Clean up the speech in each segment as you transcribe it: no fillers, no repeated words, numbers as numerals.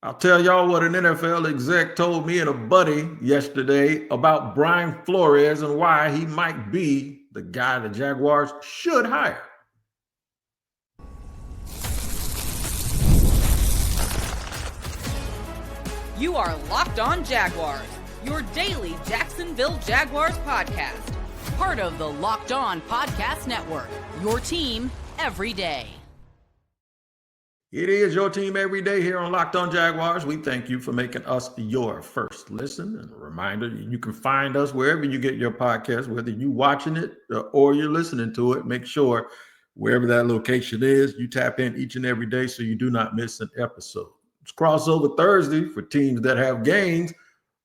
I'll tell y'all what an NFL exec told me and a buddy yesterday about Brian Flores and why he might be the guy the Jaguars should hire. You are Locked On Jaguars, your daily Jacksonville Jaguars podcast. Part of the Locked On Podcast Network, your team every day. It is your team every day here on Locked On Jaguars. We thank you for making us your first listen. And a reminder, you can find us wherever you get your podcast, whether you're watching it or you're listening to it. Make sure wherever that location is, you tap in each and every day so you do not miss an episode. It's crossover Thursday for teams that have games,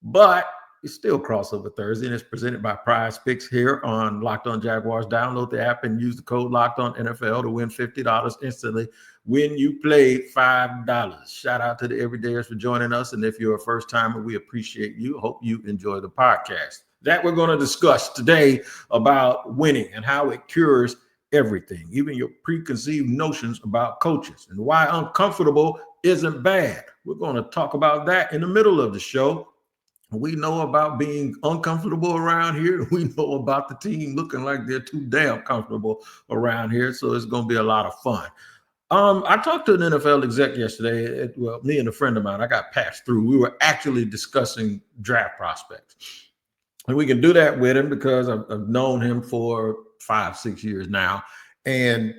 but it's still crossover Thursday, and it's presented by Prize Picks here on Locked On Jaguars. Download the app and use the code Locked On NFL to win $50 instantly when you play $5. Shout out to the everydayers for joining us, and if you're a first timer, we appreciate you. Hope you enjoy the podcast. That we're going to discuss today about winning and how it cures everything, even your preconceived notions about coaches, and why uncomfortable isn't bad. We're going to talk about that in the middle of the show. We know about being uncomfortable around here. We know about the team looking like they're too damn comfortable around here. So it's going to be a lot of fun. I talked to an NFL exec yesterday. Me and a friend of mine, I got passed through. We were actually discussing draft prospects. And we can do that with him because I've known him for 5-6 years now. And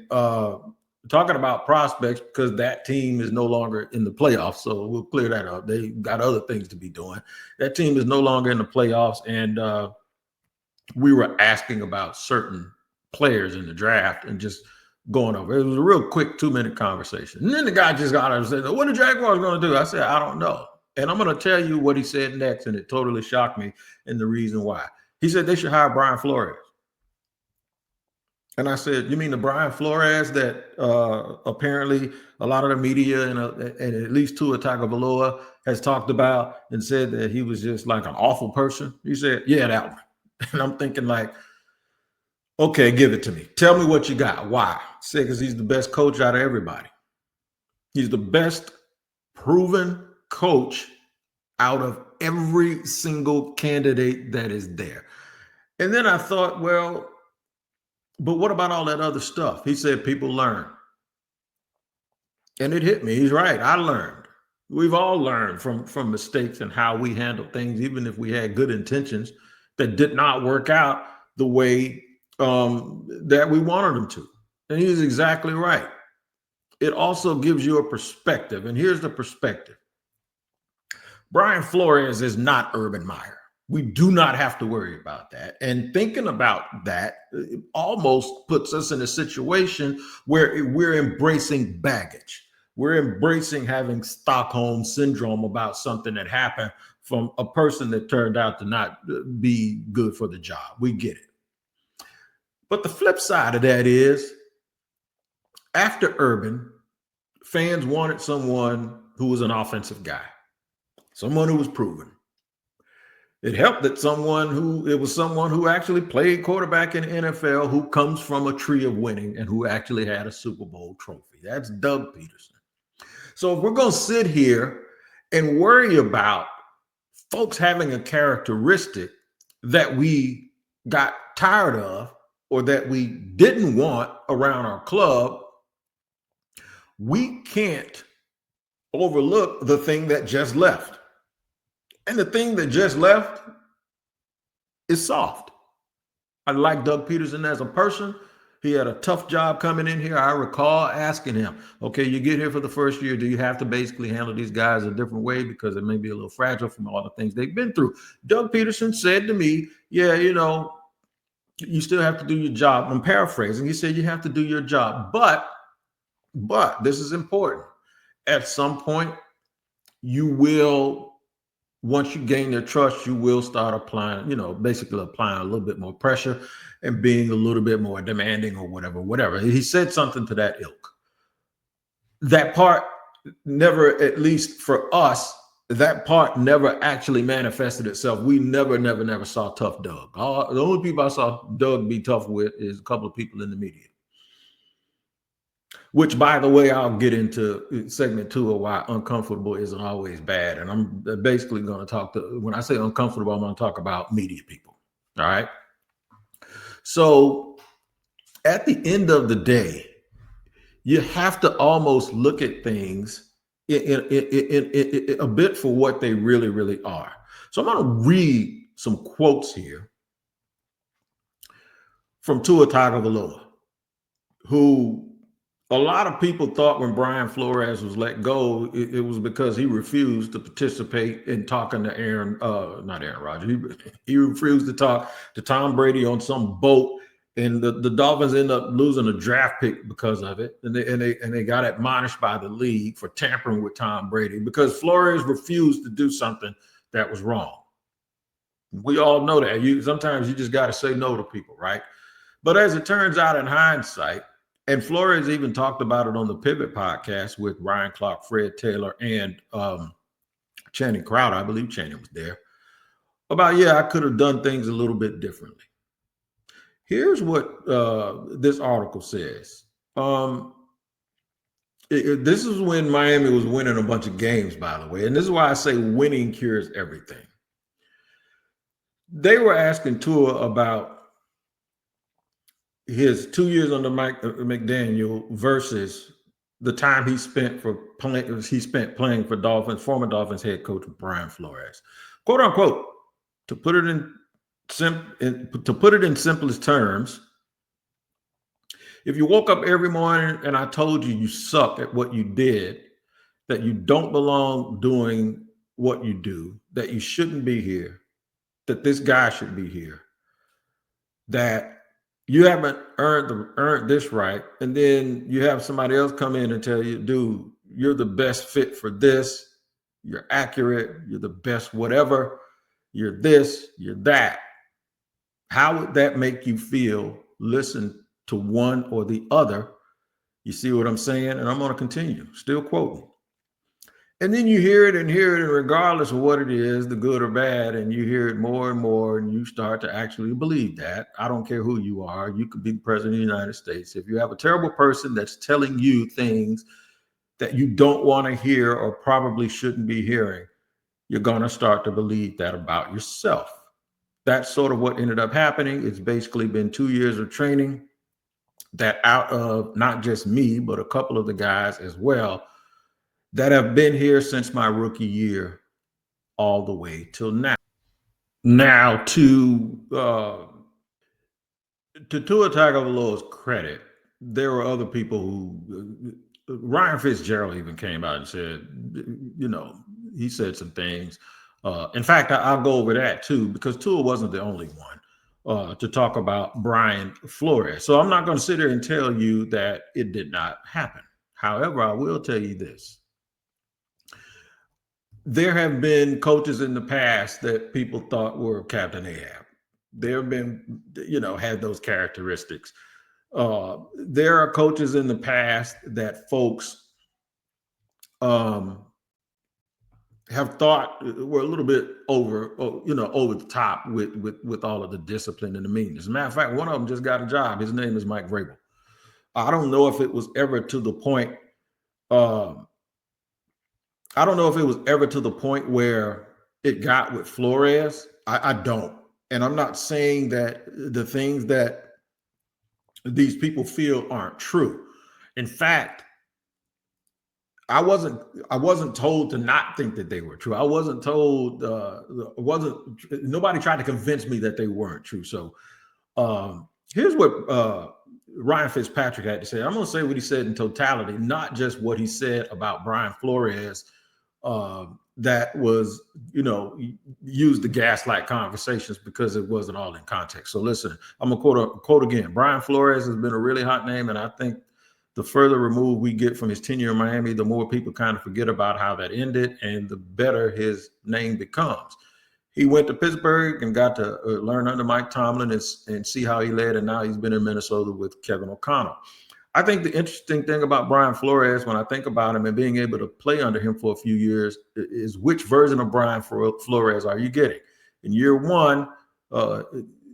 talking about prospects because that team is no longer in the playoffs. So we'll clear that up. They got other things to be doing. That team is no longer in the playoffs. And we were asking about certain players in the draft and just going over. It was a real quick 2-minute conversation. And then the guy just got up and said, what are the Jaguars going to do? I said, I don't know. And I'm going to tell you what he said next. And it totally shocked me and the reason why. He said they should hire Brian Flores. And I said, you mean the Brian Flores that apparently a lot of the media and at least Tua Tagovailoa has talked about and said that he was just like an awful person? He said, yeah, that one. And I'm thinking like, okay, give it to me. Tell me what you got. Why? He said, because he's the best coach out of everybody. He's the best proven coach out of every single candidate that is there. And then I thought, well, but what about all that other stuff? He said people learn. And it hit me. He's right. I learned. We've all learned from mistakes and how we handle things, even if we had good intentions that did not work out the way that we wanted them to. And he was exactly right. It also gives you a perspective. And here's the perspective. Brian Flores is not Urban Meyer. We do not have to worry about that. And thinking about that almost puts us in a situation where we're embracing baggage. We're embracing having Stockholm syndrome about something that happened from a person that turned out to not be good for the job. We get it. But the flip side of that is after Urban, fans wanted someone who was an offensive guy, someone who was proven. It helped that it was someone who actually played quarterback in the NFL, who comes from a tree of winning and who actually had a Super Bowl trophy. That's Doug Peterson. So if we're going to sit here and worry about folks having a characteristic that we got tired of or that we didn't want around our club, we can't overlook the thing that just left. And the thing that just left is soft. I like Doug Peterson as a person. He had a tough job coming in here. I recall asking him, okay, you get here for the first year. Do you have to basically handle these guys a different way because it may be a little fragile from all the things they've been through? Doug Peterson said to me, yeah, you still have to do your job. I'm paraphrasing. He said you have to do your job. But this is important. At some point, you will, once you gain their trust, you will start applying, basically applying a little bit more pressure and being a little bit more demanding or whatever. He said something to that ilk. That part never, at least for us, that part never actually manifested itself. We never saw tough Doug. The only people I saw Doug be tough with is a couple of people in the media. which, by the way, I'll get into segment 2 of why uncomfortable isn't always bad. And I'm basically going to talk when I say uncomfortable, I'm going to talk about media people. All right. So at the end of the day, you have to almost look at things in a bit for what they really, really are. So I'm going to read some quotes here from Tua Tagovailoa, who a lot of people thought when Brian Flores was let go, it was because he refused to participate in talking to not Aaron Rodgers. He refused to talk to Tom Brady on some boat, and the Dolphins end up losing a draft pick because of it, and they got admonished by the league for tampering with Tom Brady because Flores refused to do something that was wrong. We all know that. Sometimes you just got to say no to people, right? But as it turns out, in hindsight, and Flores even talked about it on the Pivot podcast with Ryan Clark, Fred Taylor, and Channing Crowder. I believe Channing was there. About, I could have done things a little bit differently. Here's what this article says. This is when Miami was winning a bunch of games, by the way. And this is why I say winning cures everything. They were asking Tua about his 2 years under Mike McDaniel versus the time he spent playing for former Dolphins head coach Brian Flores. Quote unquote, to put it in simplest terms, if you woke up every morning and I told you suck at what you did, that you don't belong doing what you do, that you shouldn't be here, that this guy should be here, that you haven't earned this right, and then you have somebody else come in and tell you, dude, you're the best fit for this, you're accurate, you're the best whatever, you're this, you're that. How would that make you feel? Listen to one or the other. You see what I'm saying? And I'm going to continue, still quoting. And then you hear it, and regardless of what it is, the good or bad, and you hear it more and more, and you start to actually believe that. I don't care who you are. You could be the president of the United States. If you have a terrible person that's telling you things that you don't want to hear or probably shouldn't be hearing, you're going to start to believe that about yourself. That's sort of what ended up happening. It's basically been 2 years of training that out of not just me, but a couple of the guys as well, that have been here since my rookie year all the way till now. Now, to Tua Tagovailoa's credit, there were other people who, Ryan Fitzgerald even came out and said, he said some things. In fact, I'll go over that too, because Tua wasn't the only one to talk about Brian Flores. So I'm not going to sit here and tell you that it did not happen. However, I will tell you this. There have been coaches in the past that people thought were Captain Ahab. There have been, had those characteristics. There are coaches in the past that folks have thought were a little bit over the top with all of the discipline and the meanness. As a matter of fact, one of them just got a job. His name is Mike Vrabel. I don't know if it was ever to the point. I don't know if it was ever to the point where it got with Flores. I don't. And I'm not saying that the things that these people feel aren't true. In fact, I wasn't told to not think that they were true. I wasn't told, nobody tried to convince me that they weren't true. So here's what Ryan Fitzpatrick had to say. I'm going to say what he said in totality, not just what he said about Brian Flores that was, used the gaslight conversations, because it wasn't all in context. So listen, I'm going to quote again. Brian Flores has been a really hot name, and I think the further removed we get from his tenure in Miami, the more people kind of forget about how that ended, and the better his name becomes. He went to Pittsburgh and got to learn under Mike Tomlin and see how he led, and now he's been in Minnesota with Kevin O'Connell. I think the interesting thing about Brian Flores, when I think about him and being able to play under him for a few years, is which version of Brian Flores are you getting? In year one,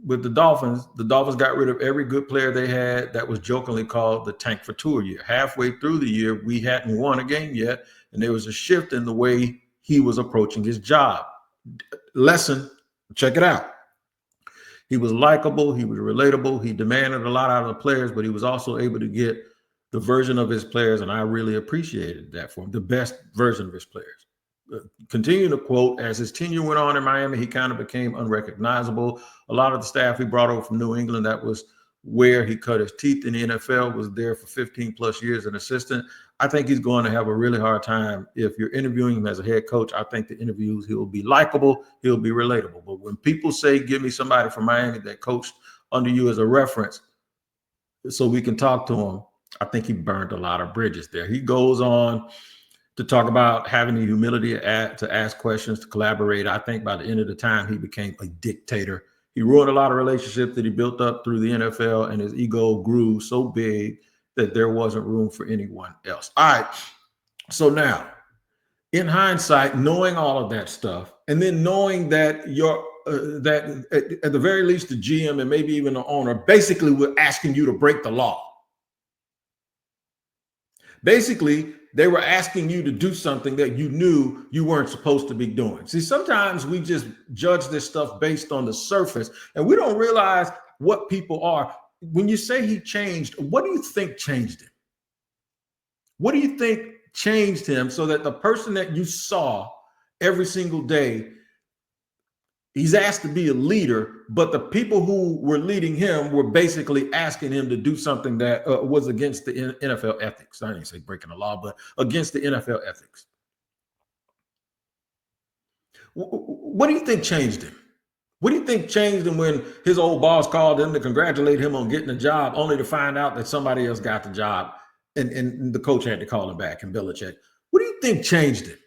with the Dolphins got rid of every good player they had that was jokingly called the tank for Tua year. Halfway through the year, we hadn't won a game yet, and there was a shift in the way he was approaching his job. Lesson, check it out. He was likable, he was relatable, he demanded a lot out of the players, but he was also able to get the version of his players, and I really appreciated that for him, the best version of his players. Continue to quote, as his tenure went on in Miami, he kind of became unrecognizable. A lot of the staff he brought over from New England, that was where he cut his teeth in the NFL, was there for 15 plus years an assistant. I think he's going to have a really hard time if you're interviewing him as a head coach. I think the interviews, he'll be likable, he'll be relatable. But when people say, give me somebody from Miami that coached under you as a reference so we can talk to him, I think he burned a lot of bridges there. He goes on to talk about having the humility to ask questions, to collaborate. I think by the end of the time, he became a dictator. He ruined a lot of relationships that he built up through the NFL, and his ego grew so big that there wasn't room for anyone else. All right. So now, in hindsight, knowing all of that stuff, and then knowing that that at the very least the GM and maybe even the owner basically were asking you to break the law. Basically, they were asking you to do something that you knew you weren't supposed to be doing. See, sometimes we just judge this stuff based on the surface, and we don't realize what people are. When you say he changed, what do you think changed him? What do you think changed him so that the person that you saw every single day, he's asked to be a leader, but the people who were leading him were basically asking him to do something that was against the NFL ethics. I didn't say breaking the law, but against the NFL ethics. What do you think changed him? What do you think changed him when his old boss called him to congratulate him on getting a job, only to find out that somebody else got the job and the coach had to call him back, and Belichick? What do you think changed him?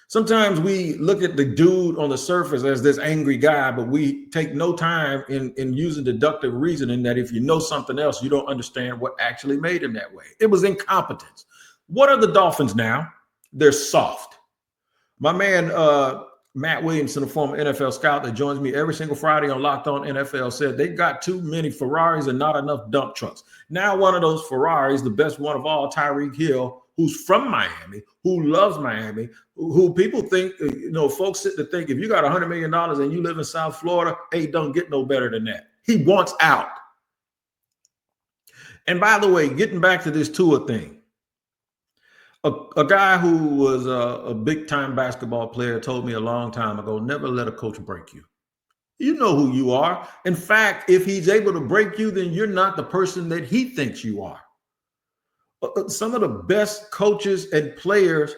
Sometimes we look at the dude on the surface as this angry guy, but we take no time in using deductive reasoning that if you know something else, you don't understand what actually made him that way. It was incompetence. What are the Dolphins now? They're soft. My man, Matt Williamson, a former NFL scout that joins me every single Friday on Locked On NFL, said they got too many Ferraris and not enough dump trucks. Now one of those Ferraris, the best one of all, Tyreek Hill, who's from Miami, who loves Miami, who people think, folks sit to think, if you got $100 million and you live in South Florida, hey, don't get no better than that. He wants out. And by the way, getting back to this Tua thing, a guy who was a big-time basketball player told me a long time ago, never let a coach break you. You know who you are. In fact, if he's able to break you, then you're not the person that he thinks you are. Some of the best coaches and players,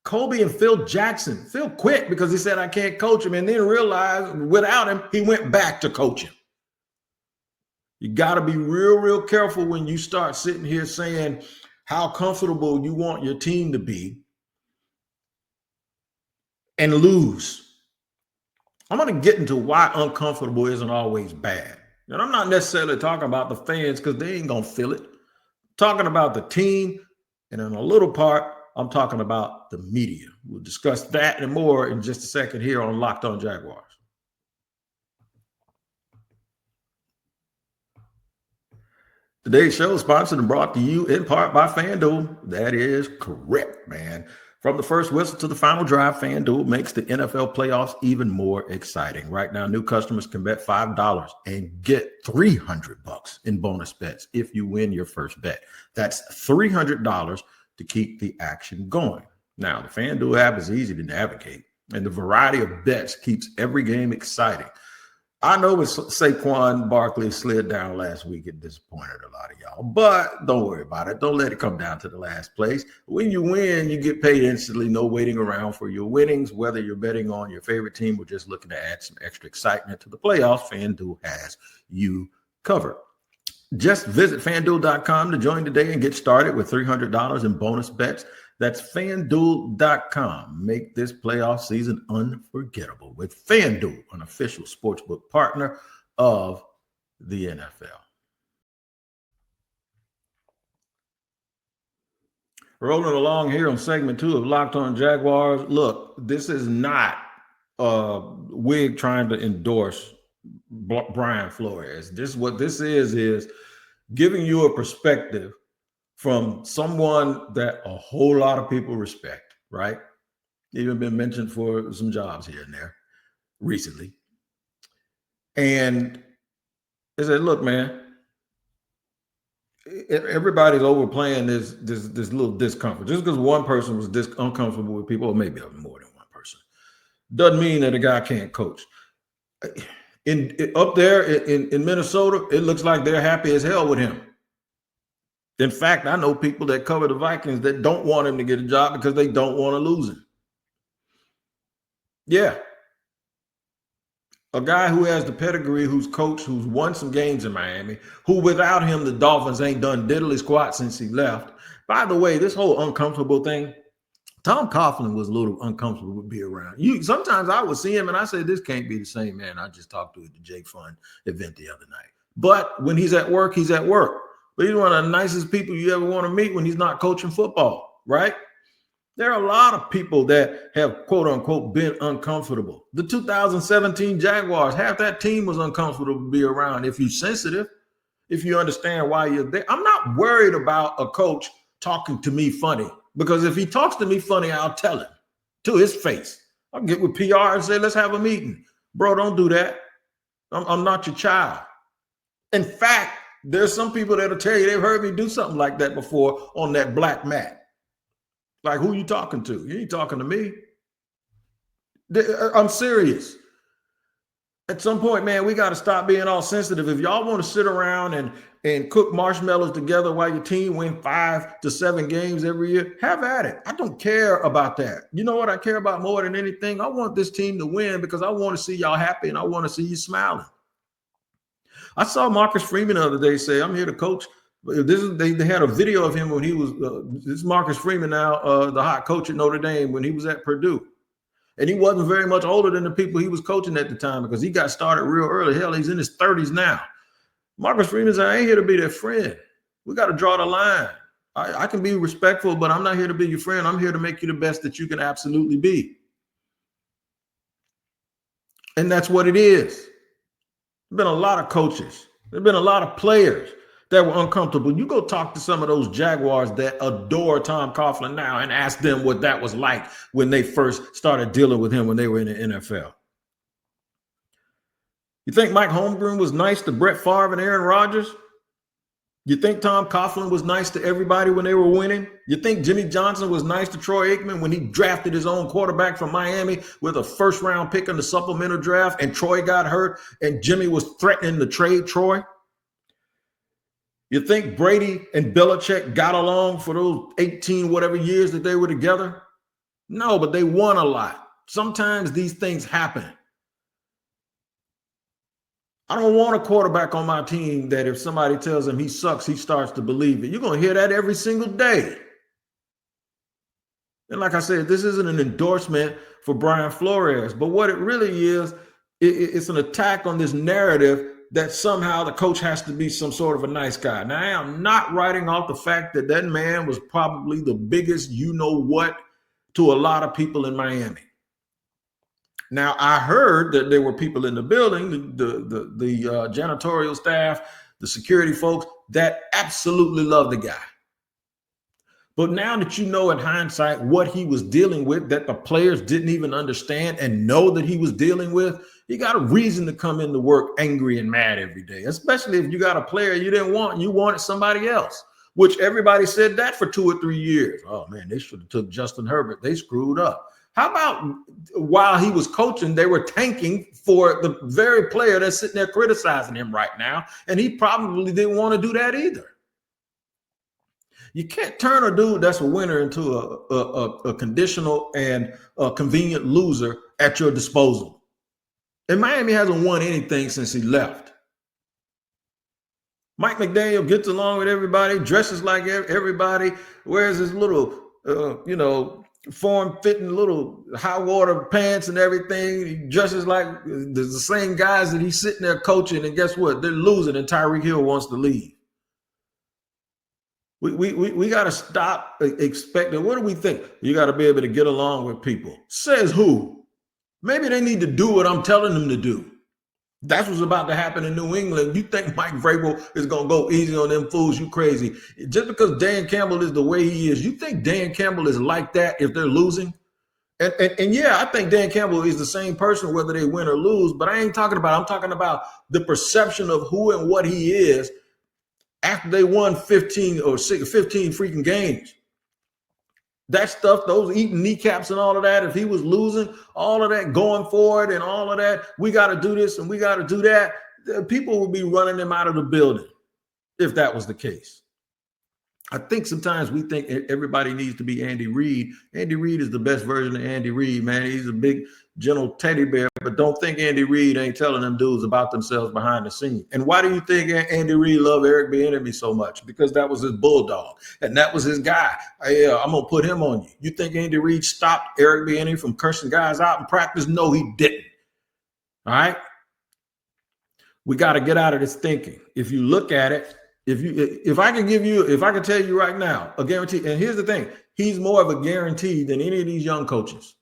Kobe and Phil Jackson. Phil quit because he said, I can't coach him, and then realized without him, he went back to coaching. You got to be real, real careful when you start sitting here saying how comfortable you want your team to be and lose. I'm going to get into why uncomfortable isn't always bad. And I'm not necessarily talking about the fans because they ain't going to feel it. Talking about the team, and in a little part, I'm talking about the media. We'll discuss that and more in just a second here on Locked On Jaguars. Today's show is sponsored and brought to you in part by FanDuel. That is correct, man. From the first whistle to the final drive, FanDuel makes the NFL playoffs even more exciting. Right now, new customers can bet $5 and get $300 in bonus bets if you win your first bet. That's $300 to keep the action going. Now, the FanDuel app is easy to navigate, and the variety of bets keeps every game exciting. I know when Saquon Barkley slid down last week, it disappointed a lot of y'all, but don't worry about it. Don't let it come down to the last place. When you win, you get paid instantly, no waiting around for your winnings, whether you're betting on your favorite team or just looking to add some extra excitement to the playoffs. FanDuel has you covered. Just visit FanDuel.com to join today and get started with $300 in bonus bets. That's FanDuel.com. Make this playoff season unforgettable with FanDuel, an official sportsbook partner of the NFL. Rolling along here on segment 2 of Locked On Jaguars. Look, this is not Wig trying to endorse Brian Flores. What this is giving you a perspective from someone that a whole lot of people respect, right? Even been mentioned for some jobs here and there recently. And they said, look, man, everybody's overplaying this little discomfort. Just because one person was uncomfortable with people, or maybe more than one person, doesn't mean that a guy can't coach. Up there in Minnesota, it looks like they're happy as hell with him. In fact, I know people that cover the Vikings that don't want him to get a job because they don't want to lose him. Yeah. A guy who has the pedigree, who's coached, who's won some games in Miami, who without him, the Dolphins ain't done diddly squat since he left. By the way, this whole uncomfortable thing, Tom Coughlin was a little uncomfortable to be around. Sometimes I would see him and I said, this can't be the same man I just talked to at the Jake Fund event the other night. But when he's at work, he's at work. But he's one of the nicest people you ever want to meet when he's not coaching football, right? There are a lot of people that have, quote unquote, been uncomfortable. The 2017 Jaguars, half that team was uncomfortable to be around. If you're sensitive, if you understand why you're there. I'm not worried about a coach talking to me funny, because if he talks to me funny, I'll tell him to his face. I'll get with PR and say, let's have a meeting. Bro, don't do that. I'm not your child. In fact, there's some people that'll tell you they've heard me do something like that before on that black mat. Like, who you talking to? You ain't talking to me. I'm serious. At some point, man, we got to stop being all sensitive. If y'all want to sit around and cook marshmallows together while your team win 5 to 7 games every year, have at it. I don't care about that. You know what I care about more than anything? I want this team to win because I want to see y'all happy and I want to see you smiling. I saw Marcus Freeman the other day say, I'm here to coach. They had a video of him when he was, this is Marcus Freeman now, the hot coach at Notre Dame when he was at Purdue. And he wasn't very much older than the people he was coaching at the time because he got started real early. Hell, he's in his 30s now. Marcus Freeman said, I ain't here to be their friend. We got to draw the line. I can be respectful, but I'm not here to be your friend. I'm here to make you the best that you can absolutely be. And that's what it is. There's been a lot of coaches. There's been a lot of players that were uncomfortable. You go talk to some of those Jaguars that adore Tom Coughlin now and ask them what that was like when they first started dealing with him when they were in the NFL. You think Mike Holmgren was nice to Brett Favre and Aaron Rodgers? You think Tom Coughlin was nice to everybody when they were winning? You think Jimmy Johnson was nice to Troy Aikman when he drafted his own quarterback from Miami with a first-round pick in the supplemental draft and Troy got hurt and Jimmy was threatening to trade Troy? You think Brady and Belichick got along for those 18 whatever years that they were together? No, but they won a lot. Sometimes these things happen. I don't want a quarterback on my team that if somebody tells him he sucks, he starts to believe it. You're going to hear that every single day. And like I said, this isn't an endorsement for Brian Flores, but what it really is, it's an attack on this narrative that somehow the coach has to be some sort of a nice guy. Now, I am not writing off the fact that that man was probably the biggest you-know-what to a lot of people in Miami. Now, I heard that there were people in the building, the janitorial staff, the security folks, that absolutely loved the guy. But now that you know in hindsight what he was dealing with, that the players didn't even understand and know that he was dealing with, you got a reason to come into work angry and mad every day, especially if you got a player you didn't want and you wanted somebody else, which everybody said that for 2 or 3 years. Oh, man, they should have took Justin Herbert. They screwed up. How about while he was coaching, they were tanking for the very player that's sitting there criticizing him right now, and he probably didn't want to do that either. You can't turn a dude that's a winner into a conditional and a convenient loser at your disposal. And Miami hasn't won anything since he left. Mike McDaniel gets along with everybody, dresses like everybody, wears his little, form-fitting little high-water pants and everything. He dresses like the same guys that he's sitting there coaching, and guess what? They're losing, and Tyreek Hill wants to leave. We got to stop expecting. What do we think? You got to be able to get along with people. Says who? Maybe they need to do what I'm telling them to do. That's what's about to happen in New England. You think Mike Vrabel is going to go easy on them fools? You crazy. Just because Dan Campbell is the way he is, you think Dan Campbell is like that if they're losing? And yeah, I think Dan Campbell is the same person whether they win or lose, but I'm talking about the perception of who and what he is after they won 15 freaking games. That stuff, those eating kneecaps and all of that, if he was losing, all of that going forward and all of that, we got to do this and we got to do that, people would be running him out of the building if that was the case. I think sometimes we think everybody needs to be Andy Reid. Andy Reid is the best version of Andy Reid, man. He's a big, gentle teddy bear, but don't think Andy Reid ain't telling them dudes about themselves behind the scene. And why do you think Andy Reid loved Eric Bieniemy so much? Because that was his bulldog, and that was his guy. I'm going to put him on you. You think Andy Reid stopped Eric Bieniemy from cursing guys out in practice? No, he didn't. All right? We got to get out of this thinking. If you look at it, if I can tell you right now, a guarantee, and here's the thing, he's more of a guarantee than any of these young coaches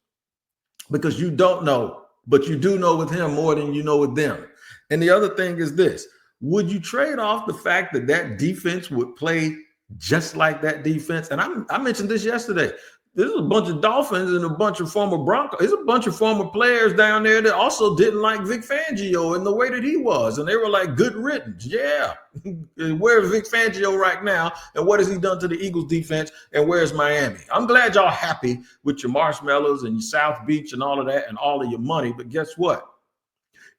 because you don't know, but you do know with him more than you know with them. And the other thing is this, would you trade off the fact that defense would play just like that defense? And I mentioned this yesterday. There's a bunch of Dolphins and a bunch of former Broncos. There's a bunch of former players down there that also didn't like Vic Fangio and the way that he was. And they were like, good riddance. Yeah. Where's Vic Fangio right now? And what has he done to the Eagles defense? And where's Miami? I'm glad y'all happy with your marshmallows and your South Beach and all of that and all of your money. But guess what?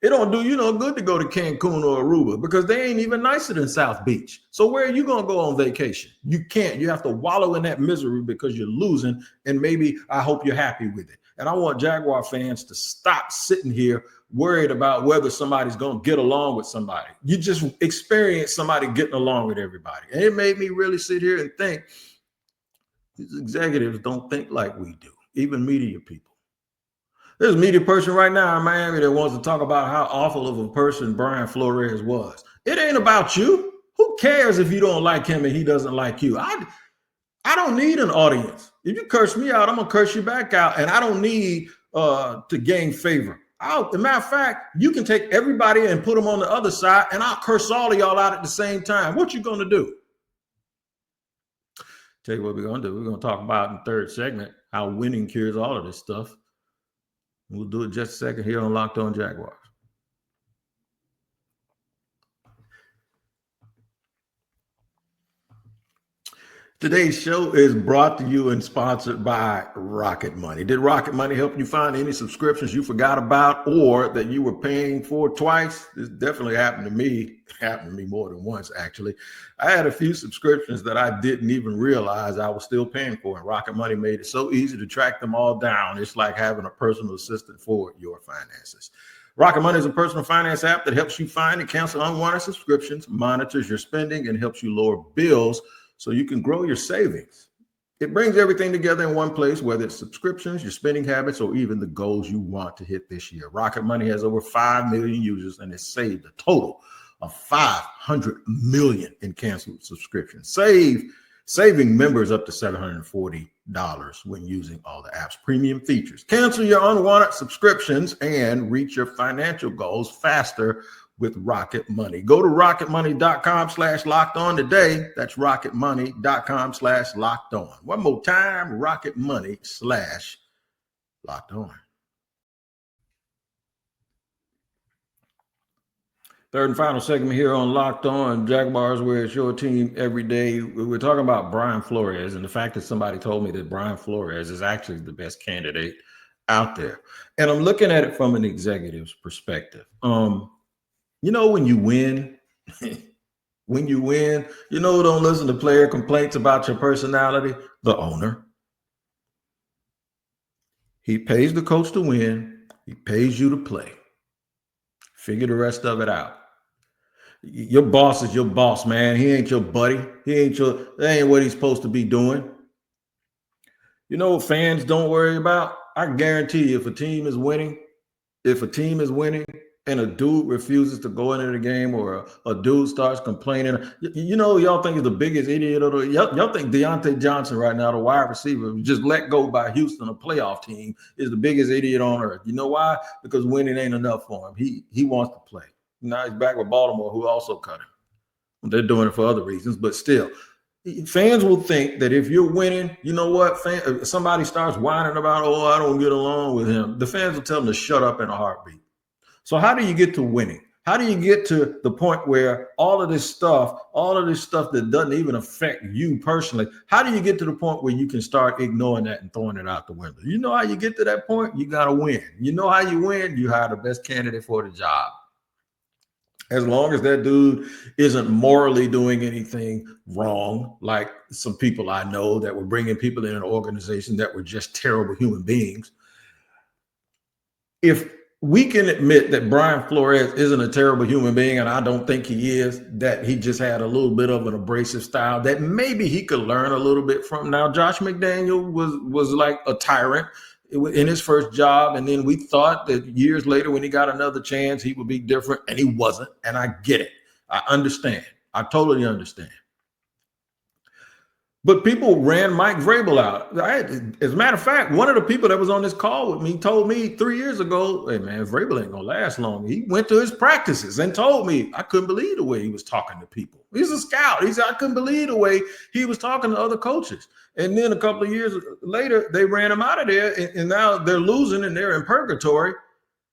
It don't do you no good to go to Cancun or Aruba because they ain't even nicer than South Beach. So where are you going to go on vacation? You can't. You have to wallow in that misery because you're losing, and maybe I hope you're happy with it. And I want Jaguar fans to stop sitting here worried about whether somebody's going to get along with somebody. You just experience somebody getting along with everybody. And it made me really sit here and think, these executives don't think like we do, even media people. There's a media person right now in Miami that wants to talk about how awful of a person Brian Flores was. It ain't about you. Who cares if you don't like him and he doesn't like you? I don't need an audience. If you curse me out, I'm going to curse you back out. And I don't need to gain favor. As a matter of fact, you can take everybody and put them on the other side, and I'll curse all of y'all out at the same time. What you going to do? Tell you what we're going to do. We're going to talk about in the third segment how winning cures all of this stuff. We'll do it just a second here on Locked On Jaguars. Today's show is brought to you and sponsored by Rocket Money. Did Rocket Money help you find any subscriptions you forgot about or that you were paying for twice? This definitely happened to me. It happened to me more than once, actually. I had a few subscriptions that I didn't even realize I was still paying for, and Rocket Money made it so easy to track them all down. It's like having a personal assistant for your finances. Rocket Money is a personal finance app that helps you find and cancel unwanted subscriptions, monitors your spending, and helps you lower bills so you can grow your savings. It brings everything together in one place, whether it's subscriptions, your spending habits, or even the goals you want to hit this year. Rocket Money has over 5 million users and has saved a total of $500 million in canceled subscriptions, saving members up to $740 when using all the app's premium features. Cancel your unwanted subscriptions and reach your financial goals faster with Rocket Money. Go to rocketmoney.com/locked-on today. That's rocketmoney.com/locked-on. One more time, rocketmoney/locked-on. Third and final segment here on Locked On Jaguars, where it's your team every day. We're talking about Brian Flores and the fact that somebody told me that Brian Flores is actually the best candidate out there. And I'm looking at it from an executive's perspective. When you win, don't listen to player complaints about your personality, the owner. He pays the coach to win. He pays you to play. Figure the rest of it out. Your boss is your boss, man. He ain't your buddy. That ain't what he's supposed to be doing. You know what fans don't worry about? I guarantee you, if a team is winning and a dude refuses to go into the game or a dude starts complaining, y'all think is the biggest idiot y'all think Deontay Johnson right now, the wide receiver, just let go by Houston, a playoff team, is the biggest idiot on earth. You know why? Because winning ain't enough for him. He wants to play. Now he's back with Baltimore, who also cut him. They're doing it for other reasons, but still, fans will think that if you're winning, you know what? Somebody starts whining about, oh, I don't get along with him. The fans will tell them to shut up in a heartbeat. So how do you get to winning? How do you get to the point where all of this stuff that doesn't even affect you personally, how do you get to the point where you can start ignoring that and throwing it out the window? You know how you get to that point? You got to win. You know how you win? You hire the best candidate for the job. As long as that dude isn't morally doing anything wrong, like some people I know that were bringing people in an organization that were just terrible human beings. If we can admit that Brian Flores isn't a terrible human being, and I don't think he is, that he just had a little bit of an abrasive style that maybe he could learn a little bit from. Now, Josh McDaniel was like a tyrant in his first job, and then we thought that years later when he got another chance, he would be different, and he wasn't, and I get it. I understand. I totally understand. But people ran Mike Vrabel out. As a matter of fact, one of the people that was on this call with me told me 3 years ago, hey, man, Vrabel ain't going to last long. He went to his practices and told me, I couldn't believe the way he was talking to people. He's a scout. He said, I couldn't believe the way he was talking to other coaches. And then a couple of years later, they ran him out of there, and now they're losing and they're in purgatory.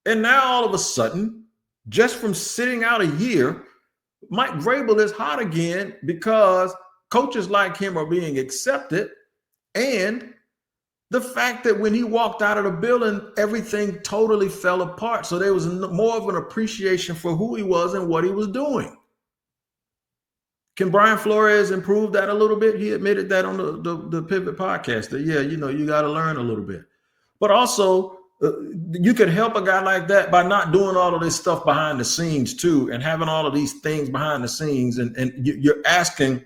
And now all of a sudden, just from sitting out a year, Mike Vrabel is hot again because coaches like him are being accepted, and the fact that when he walked out of the building, everything totally fell apart. So there was more of an appreciation for who he was and what he was doing. Can Brian Flores improve that a little bit? He admitted that on the Pivot podcast that, yeah, you got to learn a little bit. But also, you could help a guy like that by not doing all of this stuff behind the scenes too, and having all of these things behind the scenes. And you're asking,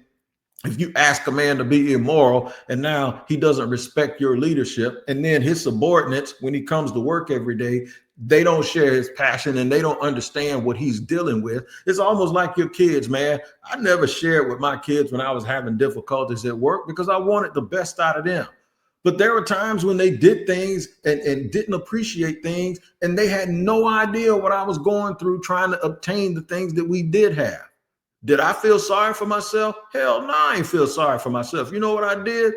if you ask a man to be immoral and now he doesn't respect your leadership, and then his subordinates, when he comes to work every day, they don't share his passion and they don't understand what he's dealing with. It's almost like your kids, man. I never shared with my kids when I was having difficulties at work because I wanted the best out of them. But there were times when they did things and didn't appreciate things, and they had no idea what I was going through trying to obtain the things that we did have. Did I feel sorry for myself? Hell no, I ain't feel sorry for myself. You know what I did?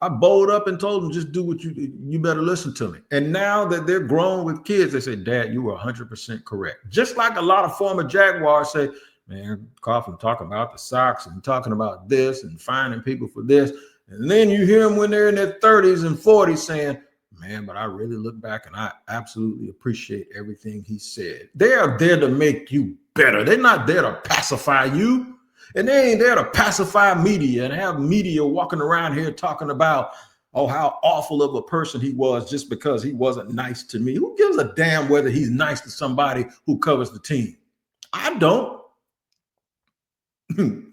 I bowled up and told them, just do what you better listen to me. And now that they're grown with kids, they say, Dad, you were 100% correct. Just like a lot of former Jaguars say, man, Coughlin talking about the Sox and talking about this and finding people for this. And then you hear them when they're in their 30s and 40s saying, man, but I really look back and I absolutely appreciate everything he said. They are there to make you better. They're not there to pacify you. And they ain't there to pacify media and have media walking around here talking about, oh, how awful of a person he was just because he wasn't nice to me. Who gives a damn whether he's nice to somebody who covers the team? I don't.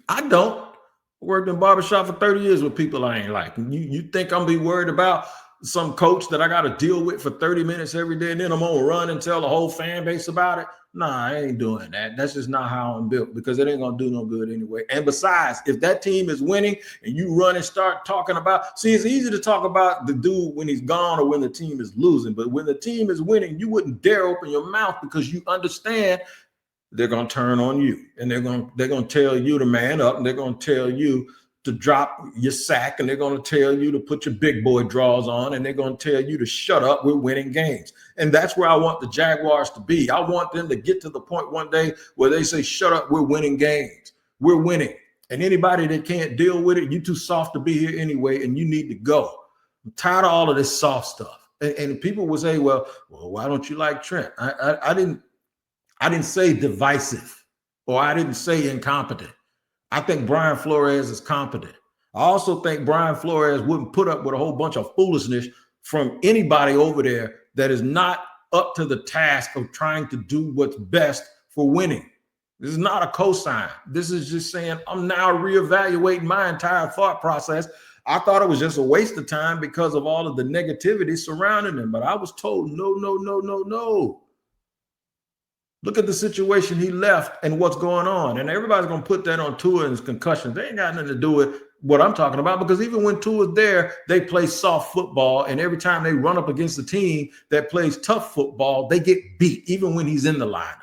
I don't. I worked in barbershop for 30 years with people I ain't like. You think I'm be worried about some coach that I got to deal with for 30 minutes every day, and then I'm going to run and tell the whole fan base about it? Nah, I ain't doing that. That's just not how I'm built, because it ain't going to do no good anyway. And besides, if that team is winning and you run and start talking about, see, it's easy to talk about the dude when he's gone or when the team is losing. But when the team is winning, you wouldn't dare open your mouth because you understand they're going to turn on you, and they're going to tell you to man up, and they're going to tell you to drop your sack, and they're going to tell you to put your big boy draws on, and they're going to tell you to shut up. We're winning games. And that's where I want the Jaguars to be. I want them to get to the point one day where they say, shut up, we're winning games. We're winning. And anybody that can't deal with it, you're too soft to be here anyway, and you need to go. I'm tired of all of this soft stuff. And people will say, well, why don't you like Trent? I didn't say divisive, or I didn't say incompetent. I think Brian Flores is competent. I also think Brian Flores wouldn't put up with a whole bunch of foolishness from anybody over there that is not up to the task of trying to do what's best for winning. This is not a cosign. This is just saying, I'm now reevaluating my entire thought process. I thought it was just a waste of time because of all of the negativity surrounding him, but I was told, no. Look at the situation he left and what's going on. And everybody's going to put that on Tua and his concussions. They ain't got nothing to do with what I'm talking about, because even when Tua's there, they play soft football. And every time they run up against a team that plays tough football, they get beat, even when he's in the lineup.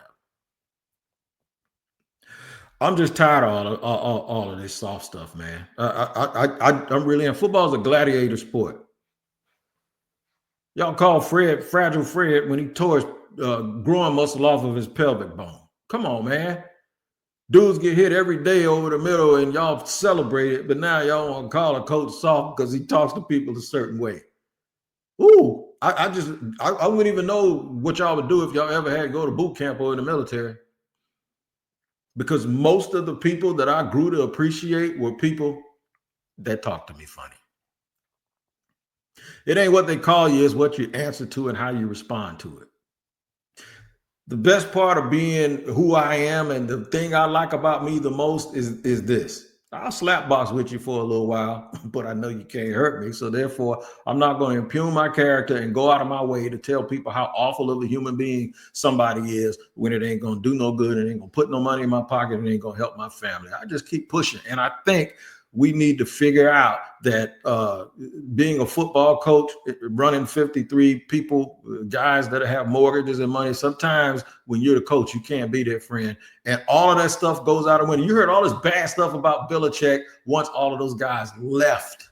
I'm just tired of all of this soft stuff, man. I'm really in football's a gladiator sport. Y'all call Fred Fragile Fred when he tore his growing muscle off of his pelvic bone. Come on, man. Dudes get hit every day over the middle and y'all celebrate it, but now y'all want to call a coach soft because he talks to people a certain way. Ooh, I wouldn't even know what y'all would do if y'all ever had to go to boot camp or in the military. Because most of the people that I grew to appreciate were people that talk to me funny. It ain't what they call you, it's what you answer to and how you respond to it. The best part of being who I am and the thing I like about me the most is this. I'll slap box with you for a little while, but I know you can't hurt me. So therefore, I'm not going to impugn my character and go out of my way to tell people how awful of a human being somebody is when it ain't going to do no good. It ain't going to put no money in my pocket. And it ain't going to help my family. I just keep pushing. And I think we need to figure out that being a football coach, running 53 people, guys that have mortgages and money, sometimes when you're the coach, you can't be their friend. And all of that stuff goes out of window. You heard all this bad stuff about Belichick once all of those guys left.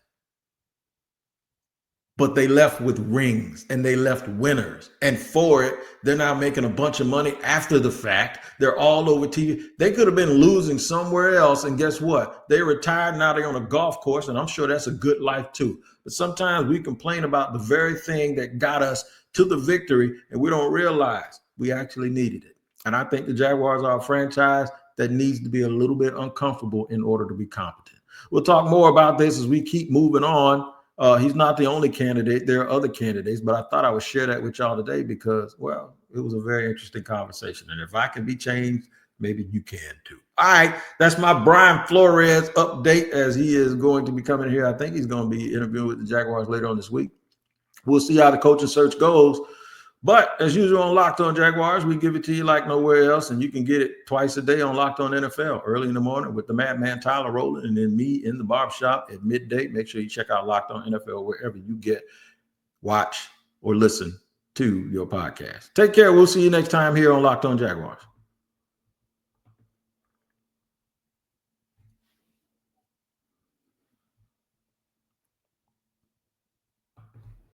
But they left with rings and they left winners. And for it, they're now making a bunch of money after the fact. They're all over TV. They could have been losing somewhere else. And guess what? They retired. Now they're on a golf course. And I'm sure that's a good life too. But sometimes we complain about the very thing that got us to the victory. And we don't realize we actually needed it. And I think the Jaguars are a franchise that needs to be a little bit uncomfortable in order to be competent. We'll talk more about this as we keep moving on. He's not the only candidate. There are other candidates, but I thought I would share that with y'all today because, well, it was a very interesting conversation. And if I can be changed, maybe you can too. All right, that's my Brian Flores update as he is going to be coming here. I think he's going to be interviewing with the Jaguars later on this week. We'll see how the coaching search goes. But as usual on Locked On Jaguars, we give it to you like nowhere else, and you can get it twice a day on Locked On NFL, early in the morning with the madman Tyler Rowland, and then me in the barbershop at midday. Make sure you check out Locked On NFL wherever you get, watch, or listen to your podcast. Take care. We'll see you next time here on Locked On Jaguars.